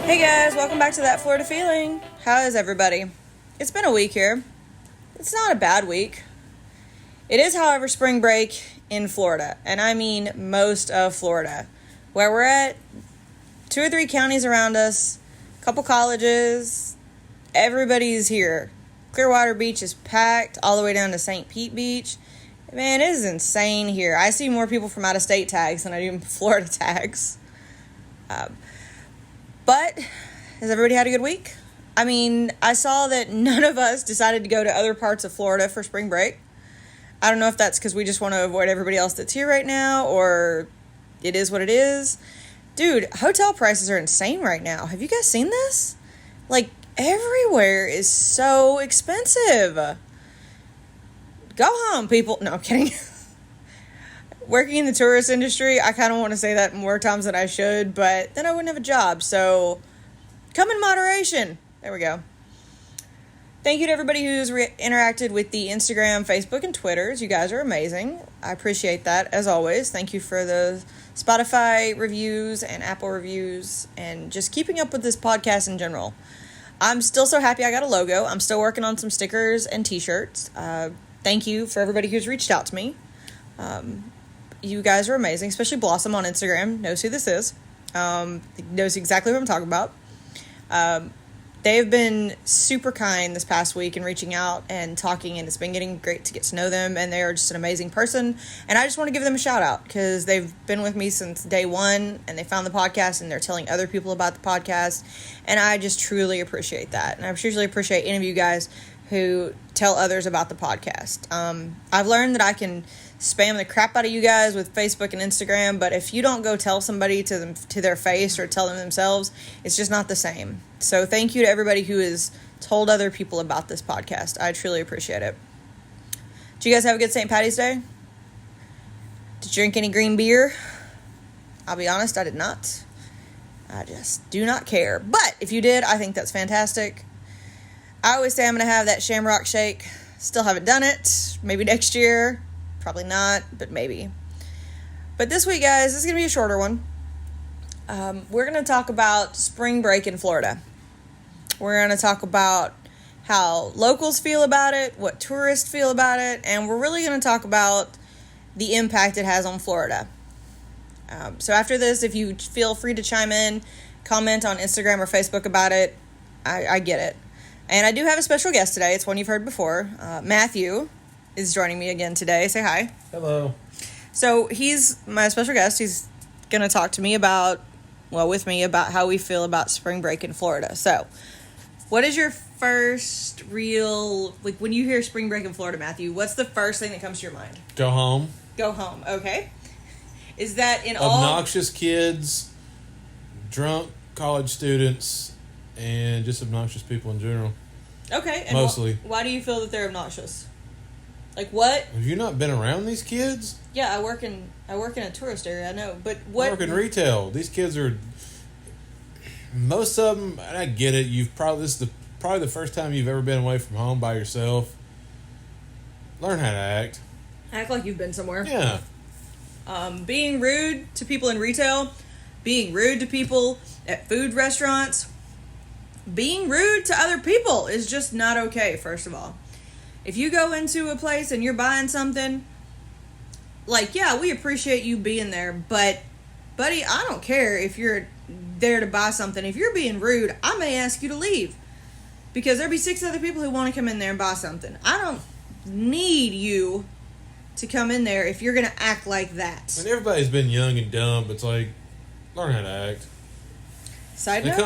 Hey guys, welcome back to That Florida Feeling. How is everybody? It's been a week here. It's not a bad week. It is, however, spring break in Florida, and I mean most of Florida. Where we're at, 2 or 3 counties around us, a couple colleges, everybody's here. Clearwater Beach is packed all the way down to St. Pete Beach. Man, it is insane here. I see more people from out-of-state tags than I do Florida tags. But has everybody had a good week? I mean, I saw that none of us decided to go to other parts of Florida for spring break. I don't know if that's because we just want to avoid everybody else that's here right now, or it is what it is. Dude, hotel prices are insane right now. Have you guys seen this? Like, everywhere is so expensive. Go home, people. No, I'm kidding. Working in the tourist industry, I kind of want to say that more times than I should, but then I wouldn't have a job. So, come in moderation. There we go. Thank you to everybody who's interacted with the Instagram, Facebook, and Twitters. You guys are amazing. I appreciate that, as always. Thank you for the Spotify reviews and Apple reviews and just keeping up with this podcast in general. I'm still so happy I got a logo. I'm still working on some stickers and t-shirts. Thank you for everybody who's reached out to me. You guys are amazing, especially Blossom on Instagram. Knows who this is. Knows exactly what I'm talking about. They have been super kind this past week in reaching out and talking, and it's been getting great to get to know them, and they are just an amazing person, and I just want to give them a shout out because they've been with me since day one, and they found the podcast, and they're telling other people about the podcast, and I just truly appreciate that, and I truly appreciate any of you guys who tell others about the podcast. I've learned that I can spam the crap out of you guys with Facebook and Instagram, but if you don't go tell somebody to their face or tell them themselves, it's just not the same. So thank you to everybody who has told other people about this podcast. I truly appreciate it. Did you guys have a good St. Patty's Day? Did you drink any green beer? I'll be honest, I did not. I just do not care. But if you did, I think that's fantastic. I always say I'm going to have that Shamrock Shake. Still haven't done it. Maybe next year. Probably not, but maybe. But this week, guys, this is going to be a shorter one. We're going to talk about spring break in Florida. We're going to talk about how locals feel about it, what tourists feel about it, and we're really going to talk about the impact it has on Florida. So after this, if you feel free to chime in, comment on Instagram or Facebook about it, I get it. And I do have a special guest today. It's one you've heard before. Matthew is joining me again today. Say hi. Hello. So he's my special guest. He's going to talk to me with me about how we feel about spring break in Florida. So what is your first real, when you hear spring break in Florida, Matthew, what's the first thing that comes to your mind? Go home. Go home. Okay. Is that in obnoxious kids, drunk college students, and just obnoxious people in general. Okay. And mostly. Why do you feel that they're obnoxious? Like what? Have you not been around these kids? Yeah, I work in a tourist area. I know, but what? I work in retail. These kids are. Most of them, and I get it. This is probably the first time you've ever been away from home by yourself. Learn how to act. Act like you've been somewhere. Yeah. Being rude to people in retail, being rude to people at food restaurants, being rude to other people is just not okay. First of all. If you go into a place and you're buying something, we appreciate you being there, but, buddy, I don't care if you're there to buy something. If you're being rude, I may ask you to leave, because there'll be 6 other people who want to come in there and buy something. I don't need you to come in there if you're going to act like that. And everybody's been young and dumb, but it's like, learn how to act. Side note?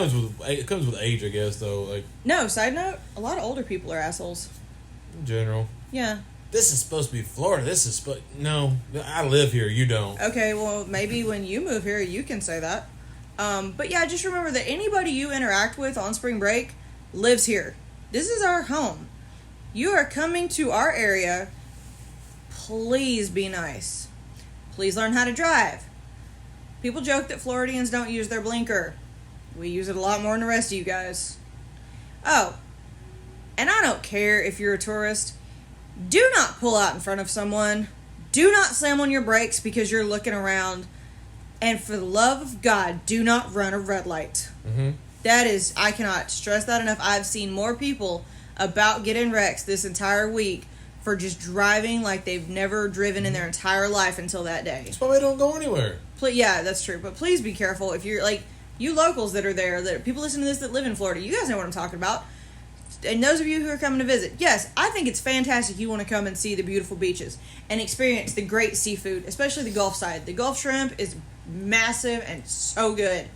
It comes with age, I guess, though. No, side note, a lot of older people are assholes. In general. Yeah. This is supposed to be Florida. No, I live here. You don't. Okay, well, maybe when you move here, you can say that. But yeah, just remember that anybody you interact with on spring break lives here. This is our home. You are coming to our area. Please be nice. Please learn how to drive. People joke that Floridians don't use their blinker. We use it a lot more than the rest of you guys. Oh. And I don't care if you're a tourist. Do not pull out in front of someone. Do not slam on your brakes because you're looking around. And for the love of God, do not run a red light. Mm-hmm. That is, I cannot stress that enough. I've seen more people about getting wrecks this entire week for just driving like they've never driven in their entire life until that day. That's why they don't go anywhere. Yeah, that's true. But please be careful if you're like, you locals that are there, that people listening to this that live in Florida, you guys know what I'm talking about. And those of you who are coming to visit, yes, I think it's fantastic you want to come and see the beautiful beaches and experience the great seafood, especially the Gulf side. The Gulf shrimp is massive and so good,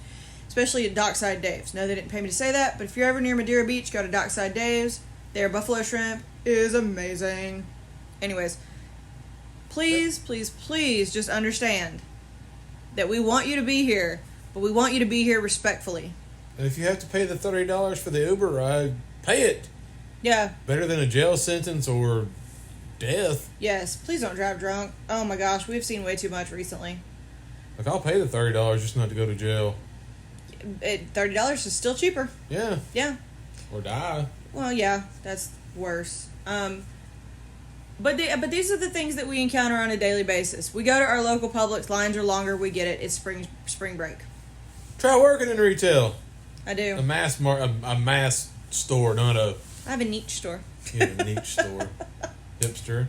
especially at Dockside Dave's. No, they didn't pay me to say that, but if you're ever near Madeira Beach, go to Dockside Dave's. Their buffalo shrimp is amazing. Anyways, please, please, please just understand that we want you to be here, but we want you to be here respectfully. And if you have to pay the $30 for the Uber ride, pay it. Yeah. Better than a jail sentence or death. Yes. Please don't drive drunk. Oh my gosh, we've seen way too much recently. Like, I'll pay the $30 just not to go to jail. $30 is still cheaper. Yeah. Yeah. Or die. Well, yeah, that's worse. But these are the things that we encounter on a daily basis. We go to our local Publix, lines are longer, we get it. It's spring break. Try working in retail. I do. A mass store, not a I have a niche store. niche store. Hipster.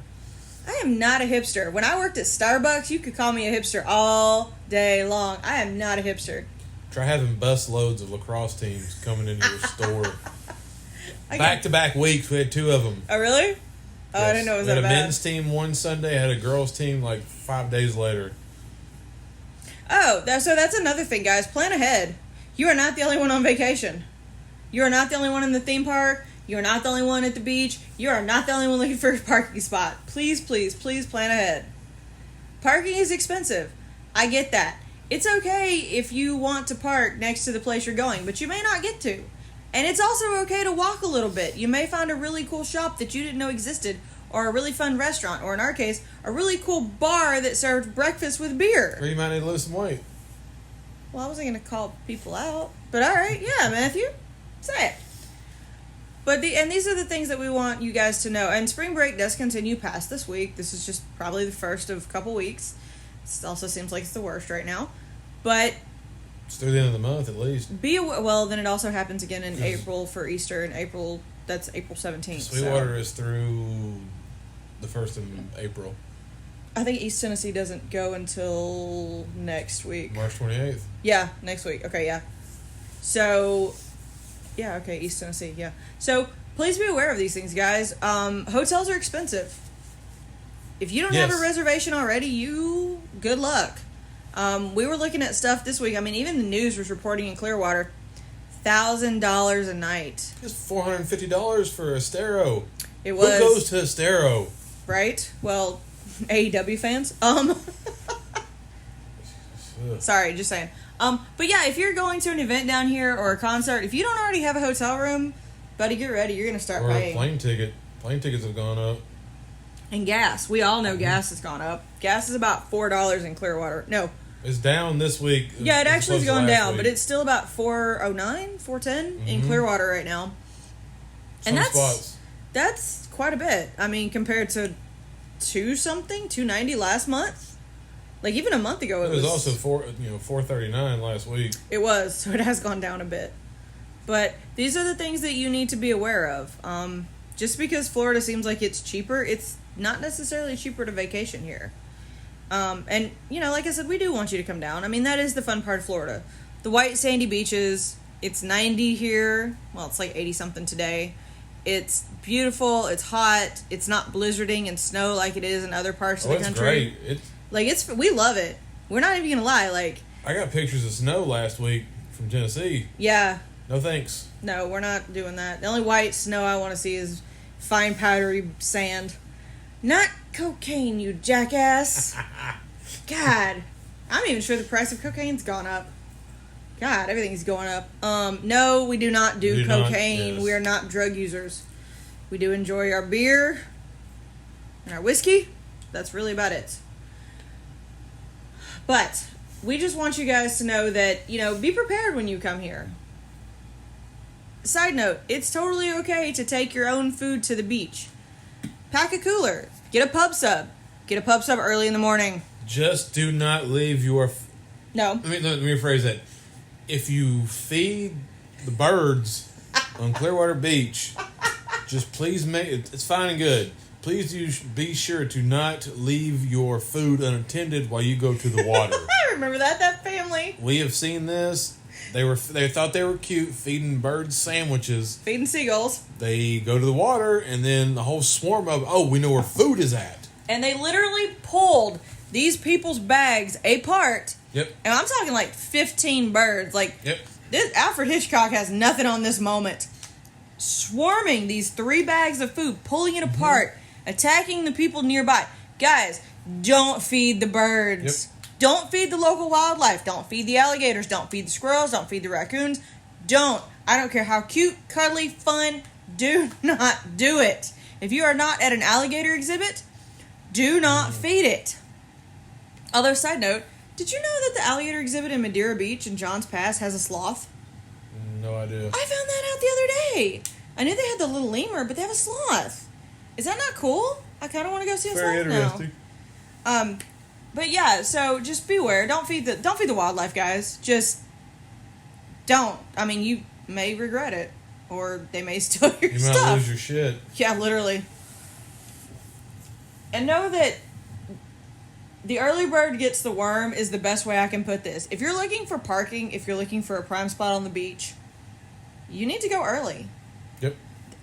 I am not a hipster. When I worked at Starbucks, you could call me a hipster all day long. I am not a hipster. Try having bus loads of lacrosse teams coming into your store. Back-to-back weeks, we had 2 of them. Oh, really? Oh, I didn't know it was we had that a bad. men's team one Sunday, had a girls team like 5 days later. Oh, so that's another thing, guys. Plan ahead. You are not the only one on vacation. You are not the only one in the theme park. You are not the only one at the beach. You are not the only one looking for a parking spot. Please, please, please plan ahead. Parking is expensive. I get that. It's okay if you want to park next to the place you're going, but you may not get to. And it's also okay to walk a little bit. You may find a really cool shop that you didn't know existed, or a really fun restaurant, or in our case, a really cool bar that served breakfast with beer. Or you might need to lose some weight. Well, I wasn't going to call people out, but all right, yeah, Matthew, say it. But these are the things that we want you guys to know. And spring break does continue past this week. This is just probably the first of a couple weeks. It also seems like it's the worst right now. But It's through the end of the month, at least. well, then it also happens again in April for Easter. In April, that's April 17th. Sweetwater is through the 1st of April. I think East Tennessee doesn't go until next week. March 28th. Yeah, next week. Okay, yeah. So, yeah, okay, East Tennessee, yeah. So, please be aware of these things, guys. Hotels are expensive. If you don't have a reservation already, good luck. We were looking at stuff this week. I mean, even the news was reporting in Clearwater, $1,000 a night. It's $450 for Estero. It was. Who goes to Estero? Right? Well, AEW fans. Sorry, just saying. But yeah, if you're going to an event down here or a concert, if you don't already have a hotel room, buddy, get ready. You're going to start paying. Or a plane ticket. Plane tickets have gone up. And gas. We all know gas has gone up. Gas is about $4 in Clearwater. No. It's down this week. Yeah, it actually has gone down, week. but it's still about $4.09, $4.10 in Clearwater right now. Some And spots. that's quite a bit. I mean, compared to $2.90 last month. Like even a month ago, It was also $4.39 last week. It was, so it has gone down a bit. But these are the things that you need to be aware of. Just because Florida seems like it's cheaper, it's not necessarily cheaper to vacation here. And, like I said, we do want you to come down. I mean, that is the fun part of Florida. The white sandy beaches, it's 90 here. Well, it's like 80-something today. It's beautiful, it's hot, it's not blizzarding and snow like it is in other parts of the country. It's great. We love it. We're not even going to lie, I got pictures of snow last week from Tennessee. Yeah. No thanks. No, we're not doing that. The only white snow I want to see is fine powdery sand. Not cocaine, you jackass. God. I'm even sure the price of cocaine's gone up. God, everything's going up. No, we do not do cocaine. Yes. We are not drug users. We do enjoy our beer and our whiskey. That's really about it. But we just want you guys to know that, be prepared when you come here. Side note, it's totally okay to take your own food to the beach. Pack a cooler. Get a pub sub. Get a pub sub early in the morning. Just do not leave your... No. Let me rephrase that. If you feed the birds on Clearwater Beach, just please it's fine and good. Please be sure to not leave your food unattended while you go to the water. I remember that family. We have seen this. They thought they were cute, feeding birds sandwiches. Feeding seagulls. They go to the water, and then the whole swarm of, we know where food is at. And they literally pulled these people's bags apart. Yep. And I'm talking like 15 birds. Like, yep. Alfred Hitchcock has nothing on this moment. Swarming these 3 bags of food, pulling it apart, attacking the people nearby. Guys, don't feed the birds. Yep. Don't feed the local wildlife. Don't feed the alligators. Don't feed the squirrels. Don't feed the raccoons. Don't. I don't care how cute, cuddly, fun. Do not do it. If you are not at an alligator exhibit, do not feed it. Although, side note, did you know that the alligator exhibit in Madeira Beach in Johns Pass has a sloth? No idea. I found that out the other day. I knew they had the little lemur, but they have a sloth. Is that not cool? I kind of want to go see a sloth now. Very interesting. But yeah, so just beware. Don't feed the wildlife, guys. Just don't. I mean, you may regret it, or they may steal your You stuff. might lose your shit. Yeah, literally. And know that the early bird gets the worm is the best way I can put this. If you're looking for parking, if you're looking for a prime spot on the beach, you need to go early. Yep.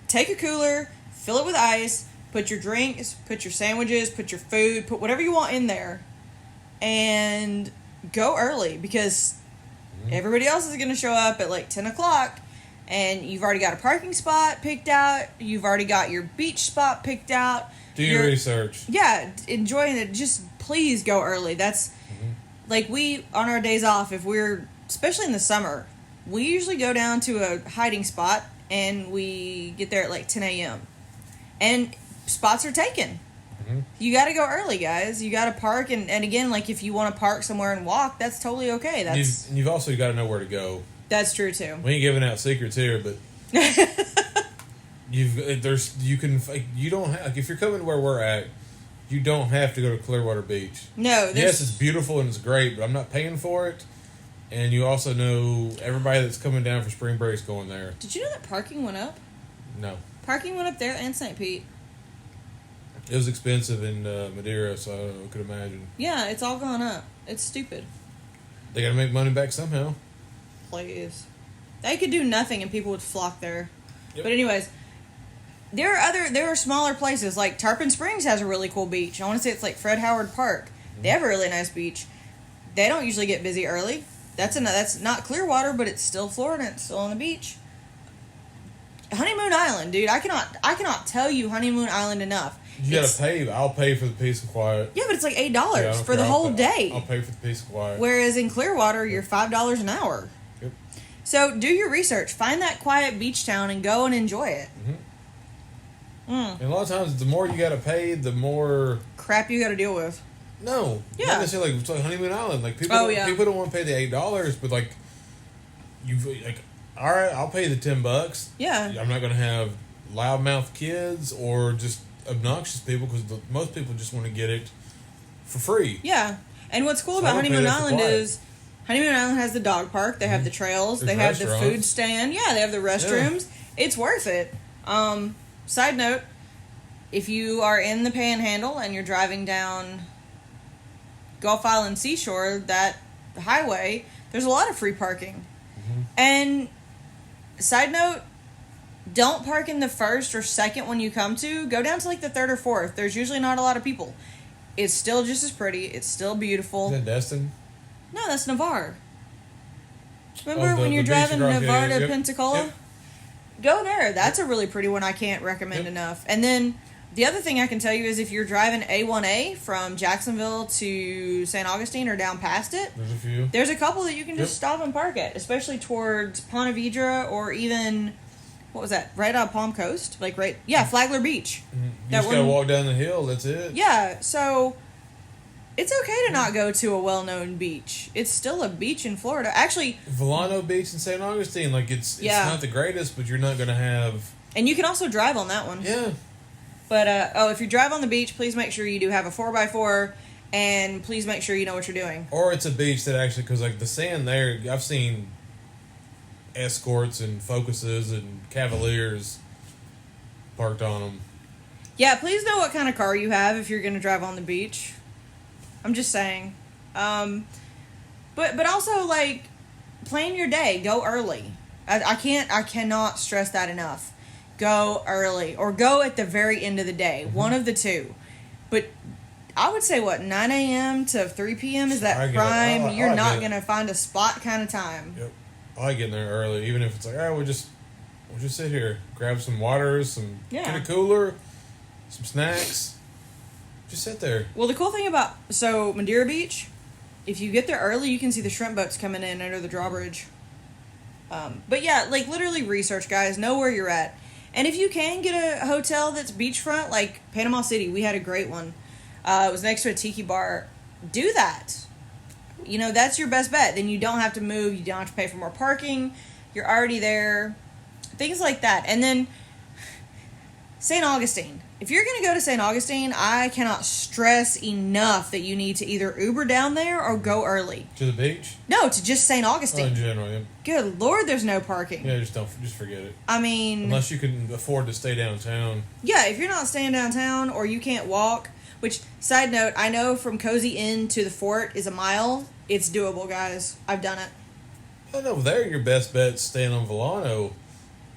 Take a cooler, fill it with ice, put your drinks, put your sandwiches, put your food, put whatever you want in there, and go early because everybody else is going to show up at like 10 o'clock, and you've already got a parking spot picked out, you've already got your beach spot picked out. Do your research. Yeah, enjoying it. Just please go early. That's like we, on our days off, if we're, especially in the summer, we usually go down to a hiding spot and we get there at like 10 a.m. And spots are taken. You got to go early, guys. You got to park. And again, like if you want to park somewhere and walk, that's totally okay. You've also got to know where to go. That's true too. We ain't giving out secrets here, but you don't have, like, if you're coming to where we're at, you don't have to go to Clearwater Beach. No. Yes, it's beautiful and it's great, but I'm not paying for it. And you also know everybody that's coming down for spring break is going there. Did you know that parking went up? No. Parking went up there and St. Pete. It was expensive in Madeira, so I could imagine. Yeah, it's all gone up. It's stupid. They got to make money back somehow. Please. They could do nothing and people would flock there. Yep. But anyways, there are smaller places like Tarpon Springs has a really cool beach. I want to say it's like Fred Howard Park. They have a really nice beach. They don't usually get busy early. That's not Clearwater, but it's still Florida. It's still on the beach. Honeymoon Island, dude. I cannot tell you Honeymoon Island enough. You gotta pay. I'll pay for the peace and quiet. Yeah, but it's like $8 for the whole day. I'll pay for the peace and quiet. Whereas in Clearwater, you're $5 an hour. Yep. So do your research. Find that quiet beach town and go and enjoy it. And a lot of times, the more you gotta pay, the more crap you gotta deal with. No. Yeah. Not necessarily like, it's like Honeymoon Island. Like people, people don't want to pay the $8, but like all right, I'll pay the $10. Yeah. I'm not gonna have loudmouth kids or just obnoxious people because most people just want to get it for free. Yeah. And what's cool about Honeymoon Island is Honeymoon Island has the dog park. They have the trails. They have the food stand. Yeah, they have the restrooms. Yeah. It's worth it. Side note, if you are in the Panhandle and you're driving down Gulf Island Seashore, that highway, there's a lot of free parking. And side note, don't park in the first or second one you come to. Go down to like the third or fourth. There's usually not a lot of people. It's still just as pretty. It's still beautiful. Is that Destin? No, that's Navarre. Remember when you're driving Navarre to Pensacola? Yep. Go there. That's a really pretty one I can't recommend enough. And then the other thing I can tell you is if you're driving A1A from Jacksonville to St. Augustine or down past it, there's a few. There's a couple that you can just stop and park at, especially towards Ponte Vedra or even, what was that, right on Palm Coast? Flagler Beach. You just gotta walk down the hill, that's it. Yeah, so it's okay to not go to a well-known beach. It's still a beach in Florida. Actually, Volano Beach in St. Augustine, it's not the greatest, but you're not gonna have... And you can also drive on that one. Yeah. But, if you drive on the beach, please make sure you do have a 4x4, and please make sure you know what you're doing. Or it's a beach that actually, because, the sand there, I've seen Escorts and Focuses and Cavaliers parked on them. Yeah, please know what kind of car you have if you're going to drive on the beach. I'm just saying. But also, like, plan your day. Go early. I cannot stress that enough. Go early. Or go at the very end of the day. Mm-hmm. One of the two. But I would say, 9 a.m. to 3 p.m. is that prime. You're not going to find a spot kind of time. Yep. I like getting there early, even if it's like, all right, we'll just sit here, grab some water, get a cooler, some snacks. Just sit there. Well, the cool thing about Madeira Beach, if you get there early, you can see the shrimp boats coming in under the drawbridge. But yeah, like literally research, guys. Know where you're at, and if you can get a hotel that's beachfront, like Panama City, we had a great one. It was next to a tiki bar. Do that. You know, that's your best bet. Then you don't have to move. You don't have to pay for more parking. You're already there. Things like that. And then St. Augustine. If you're going to go to St. Augustine, I cannot stress enough that you need to either Uber down there or go early. To the beach? No, to just St. Augustine. Oh, in general, yeah. Good Lord, there's no parking. Yeah, just forget it. I mean... Unless you can afford to stay downtown. Yeah, if you're not staying downtown or you can't walk, which, side note, I know from Cozy Inn to the fort is a mile. It's doable, guys. I've done it. I know there your best bet's staying on Volano.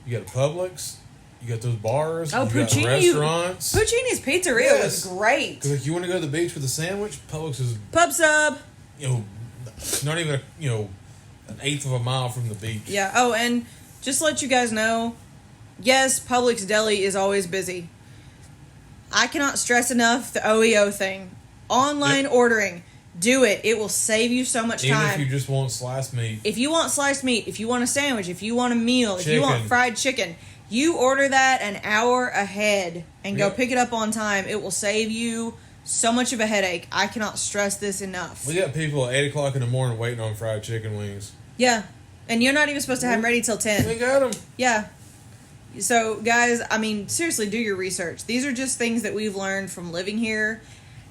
You got Publix. You got those bars. Oh, you Puccini. got restaurants. Puccini's Pizzeria was great. Because if you want to go to the beach with a sandwich, Publix is... Pub sub. Not even, an eighth of a mile from the beach. Yeah. Oh, and just to let you guys know, yes, Publix Deli is always busy. I cannot stress enough the OEO thing. Online ordering. Do it. It will save you so much time. Even if you just want sliced meat. If you want sliced meat, if you want a sandwich, if you want a meal, if you want fried chicken, you order that an hour ahead and go pick it up on time. It will save you so much of a headache. I cannot stress this enough. We got people at 8 o'clock in the morning waiting on fried chicken wings. Yeah. And you're not even supposed to have them ready till 10. We got them. Yeah. So, guys, I mean, seriously, do your research. These are just things that we've learned from living here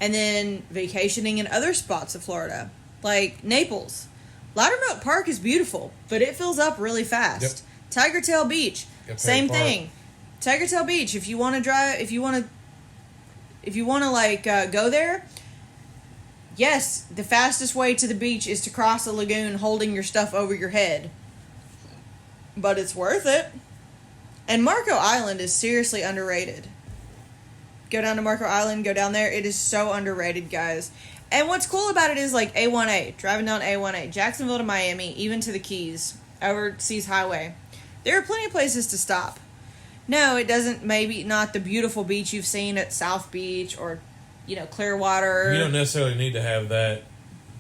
and then vacationing in other spots of Florida. Like Naples. Loudermilk Park is beautiful, but it fills up really fast. Yep. Tiger Tail Beach, same thing. Tiger Tail Beach, if you want to drive, if you want to go there, yes, the fastest way to the beach is to cross a lagoon holding your stuff over your head. But it's worth it. And Marco Island is seriously underrated. Go down to Marco Island, go down there. It is so underrated, guys. And what's cool about it is like A1A, driving down A1A, Jacksonville to Miami, even to the Keys, overseas highway. There are plenty of places to stop. No, it doesn't, maybe not the beautiful beach you've seen at South Beach or, Clearwater. You don't necessarily need to have that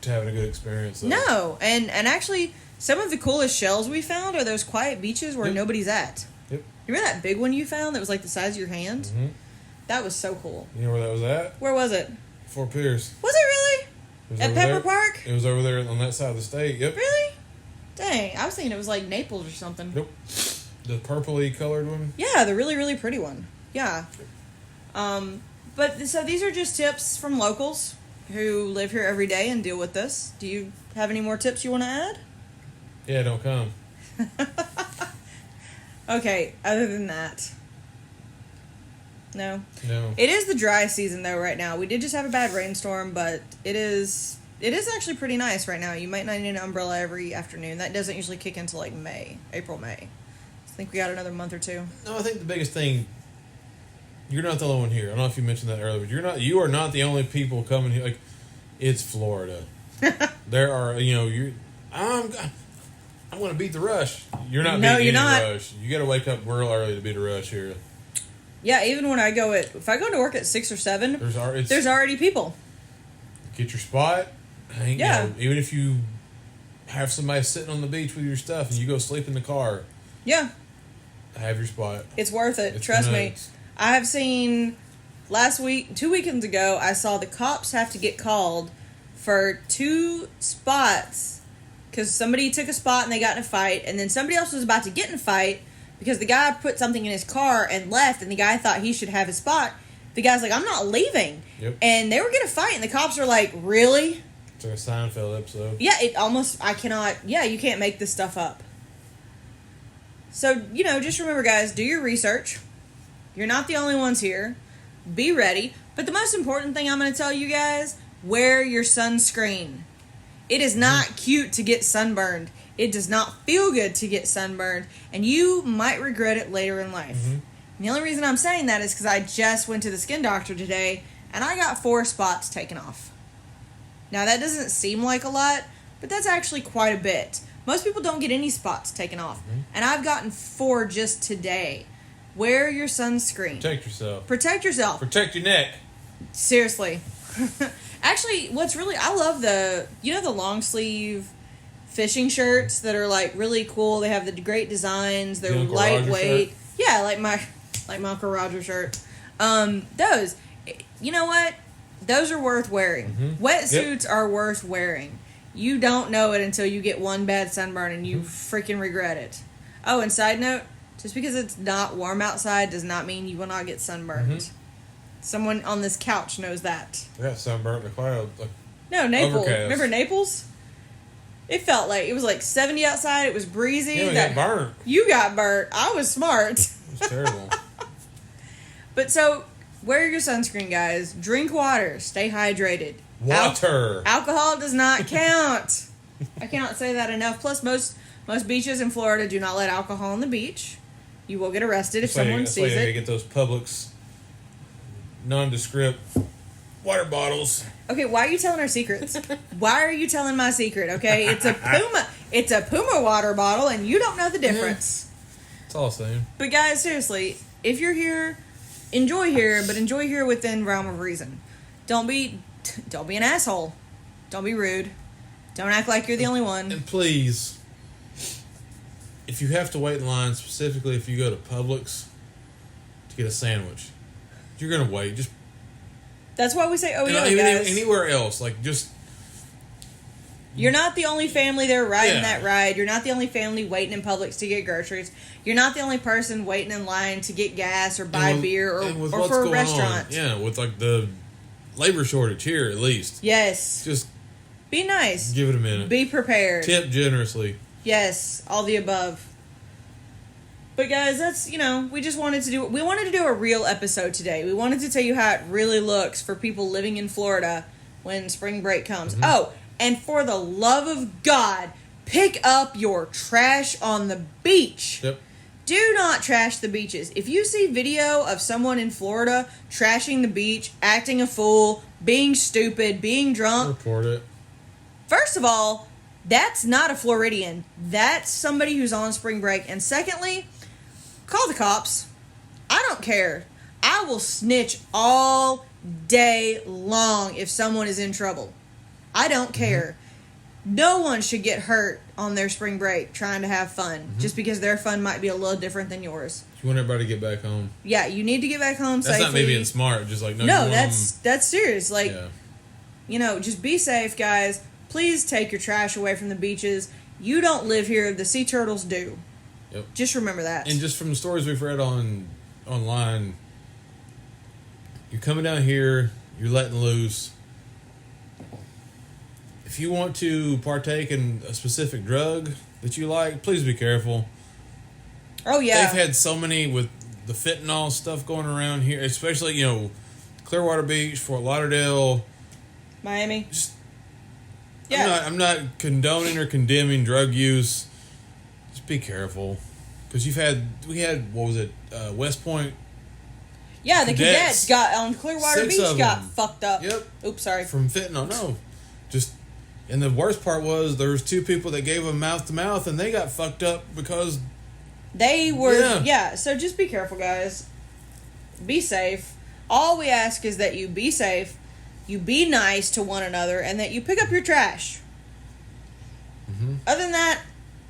to have a good experience, though. No, and actually, some of the coolest shells we found are those quiet beaches where nobody's at. Yep. You remember that big one you found that was like the size of your hand? Mm-hmm. That was so cool. You know where that was at? Where was it? Fort Pierce. Was it really? At Pepper Park? It was over there on that side of the state. Yep. Really? Dang, I was thinking it was like Naples or something. Nope. The purpley colored one? Yeah, the really, really pretty one. Yeah. But so these are just tips from locals who live here every day and deal with this. Do you have any more tips you want to add? Yeah, don't come. Okay, other than that. No. No. It is the dry season though right now. We did just have a bad rainstorm, but it is actually pretty nice right now. You might not need an umbrella every afternoon. That doesn't usually kick into like April, May. I think we got another month or two. No, I think the biggest thing, you're not the only one here. I don't know if you mentioned that earlier, but you are not the only people coming here. Like, it's Florida. There are, I'm going to beat the rush. You're not beating any rush. You got to wake up real early to beat a rush here. Yeah, even when if I go to work at 6 or 7, there's already people. Get your spot. Even if you have somebody sitting on the beach with your stuff and you go sleep in the car. Yeah. Have your spot. It's worth it. Trust me. I have seen 2 weekends ago, I saw the cops have to get called for 2 spots because somebody took a spot and they got in a fight, and then somebody else was about to get in a fight because the guy put something in his car and left, and the guy thought he should have his spot. The guy's like, I'm not leaving. Yep. And they were going to fight, and the cops are like, really? It's like a Seinfeld episode. Yeah, you can't make this stuff up. So, just remember, guys, do your research. You're not the only ones here. Be ready. But the most important thing I'm going to tell you guys, wear your sunscreen. It is not cute to get sunburned. It does not feel good to get sunburned. And you might regret it later in life. Mm-hmm. And the only reason I'm saying that is because I just went to the skin doctor today, and I got 4 spots taken off. Now, that doesn't seem like a lot, but that's actually quite a bit. Most people don't get any spots taken off. Mm-hmm. And I've gotten 4 just today. Wear your sunscreen. Protect yourself. Protect yourself. Protect your neck. Seriously. Actually, I love the long sleeve fishing shirts that are like really cool. They have the great designs. They're Uncle Roger lightweight. shirt? Yeah, like my Uncle Roger shirt. Those, you know what? Those are worth wearing. Mm-hmm. Wetsuits are worth wearing. You don't know it until you get one bad sunburn and you freaking regret it. Oh, and side note, just because it's not warm outside does not mean you will not get sunburned. Mm-hmm. Someone on this couch knows that. I got sunburnt in the cloud. Like, No, Naples. Overcast. Remember Naples? It felt like it was like 70 outside. It was breezy. yeah, I got burnt. You got burnt. I was smart. It was terrible. But so, wear your sunscreen, guys. Drink water. Stay hydrated. Water. Alcohol does not count. I cannot say that enough. Plus, most beaches in Florida do not let alcohol on the beach. You will get arrested if someone That's why sees you gotta it. get those Publix nondescript water bottles. Okay, why are you telling our secrets? Why are you telling my secret? Okay, it's a Puma. It's a Puma water bottle, and you don't know the difference. It's all the same. But guys, seriously, if you're here, enjoy here, but enjoy here within realm of reason. Don't be an asshole. Don't be rude. Don't act like you're the only one. And please, if you have to wait in line, specifically if you go to Publix to get a sandwich, you're gonna wait. Just That's why we say, oh yeah, even guys. anywhere else, like just You're not the only family there riding Yeah. that ride. You're not the only family waiting in Publix to get groceries. You're not the only person waiting in line to get gas or buy beer and with or what's for a going restaurant. on, yeah, with like the labor shortage here, at least. Yes. Just Be nice. give it a minute. Be prepared. Tip generously. Yes, all the above. But guys, that's, we wanted to do a real episode today. We wanted to tell you how it really looks for people living in Florida when spring break comes. Mm-hmm. Oh, and for the love of God, pick up your trash on the beach. Yep. Do not trash the beaches. If you see video of someone in Florida trashing the beach, acting a fool, being stupid, being drunk, Report it. first of all, that's not a Floridian. That's somebody who's on spring break. And secondly, call the cops. I don't care. I will snitch all day long if someone is in trouble. I don't care. No one should get hurt on their spring break trying to have fun just because their fun might be a little different than yours. You want everybody to get back home. Yeah, you need to get back home That's safely. not me being smart. Just like, no, you No, want that's serious. Like, yeah. just be safe, guys. Please take your trash away from the beaches. You don't live here. The sea turtles do. Yep. Just remember that. And just from the stories we've read online, you're coming down here, you're letting loose. If you want to partake in a specific drug that you like, please be careful. Oh, yeah. They've had so many with the fentanyl stuff going around here, especially, Clearwater Beach, Fort Lauderdale. Miami. Just, Yeah. I'm not condoning or condemning drug use. Just be careful. Because we had, what was it, West Point Yeah, the cadets cadets got on Clearwater 6 Beach of got them. fucked up. Yep. Oops, sorry. from fentanyl. No. Just, and the worst part was there was 2 people that gave them mouth to mouth and they got fucked up because They were, Yeah. so just be careful, guys. Be safe. All we ask is that you be safe, you be nice to one another, and that you pick up your trash. Mm-hmm. Other than that,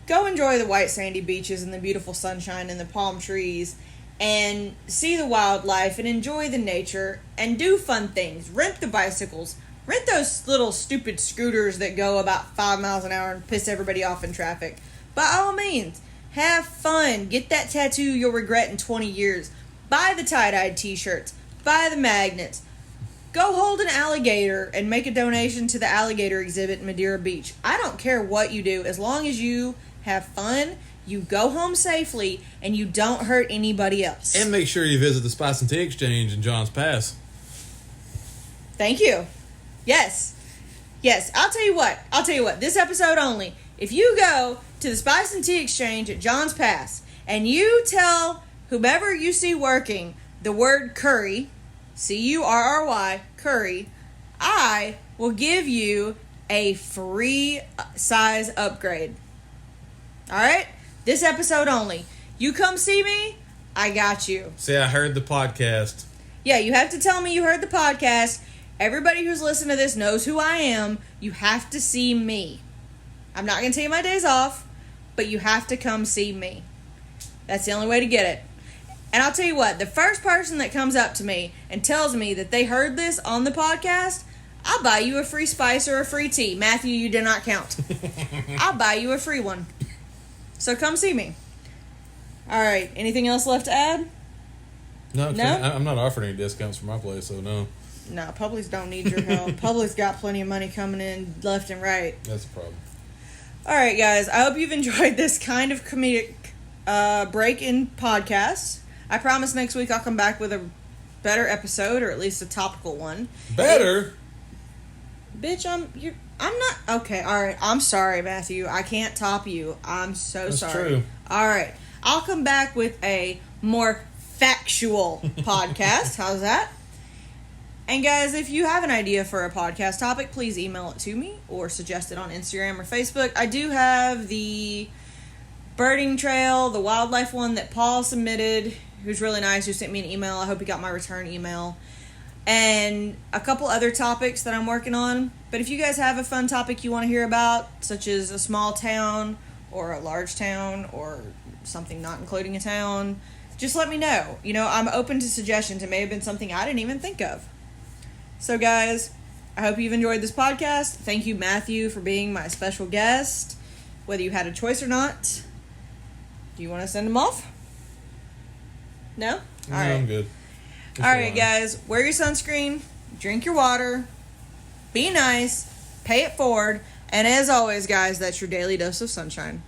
go enjoy the white sandy beaches and the beautiful sunshine and the palm trees, and see the wildlife and enjoy the nature and do fun things. Rent the bicycles. Rent those little stupid scooters that go about 5 miles an hour and piss everybody off in traffic. By all means, have fun. Get that tattoo you'll regret in 20 years. Buy the tie-dyed t-shirts. Buy the magnets. Go hold an alligator and make a donation to the alligator exhibit in Madeira Beach. I don't care what you do. As long as you have fun, you go home safely, and you don't hurt anybody else. And make sure you visit the Spice and Tea Exchange in Johns Pass. Thank you. Yes. Yes, I'll tell you what. This episode only. If you go to the Spice and Tea Exchange at Johns Pass and you tell whomever you see working the word curry, Curry, curry, I will give you a free size upgrade. Alright? This episode only. You come see me, I got you. Say, I heard the podcast. Yeah, you have to tell me you heard the podcast. Everybody who's listening to this knows who I am. You have to see me. I'm not going to tell you my days off, but you have to come see me. That's the only way to get it. And I'll tell you what, the first person that comes up to me and tells me that they heard this on the podcast, I'll buy you a free spice or a free tea. Matthew, you do not count. I'll buy you a free one. So come see me. All right, anything else left to add? No? No? I'm not offering any discounts for my place, so no. No, Publix don't need your help. Publix got plenty of money coming in left and right. That's a problem. All right, guys. I hope you've enjoyed this kind of comedic break in podcast. I promise next week I'll come back with a better episode, or at least a topical one. Better? Bitch, I'm not okay. All right, I'm sorry, Matthew. I can't top you. I'm so That's sorry. true. All right, I'll come back with a more factual podcast. How's that? And guys, if you have an idea for a podcast topic, please email it to me or suggest it on Instagram or Facebook. I do have the birding trail, the wildlife one that Paul submitted, who's really nice, who sent me an email. I hope he got my return email. And a couple other topics that I'm working on. But if you guys have a fun topic you want to hear about, such as a small town or a large town or something not including a town, just let me know. You know, I'm open to suggestions. It may have been something I didn't even think of. So guys, I hope you've enjoyed this podcast. Thank you, Matthew, for being my special guest, whether you had a choice or not. Do you want to send them off? No? All right. I'm good. All right, guys. Wear your sunscreen. Drink your water. Be nice. Pay it forward. And as always, guys, that's your daily dose of sunshine.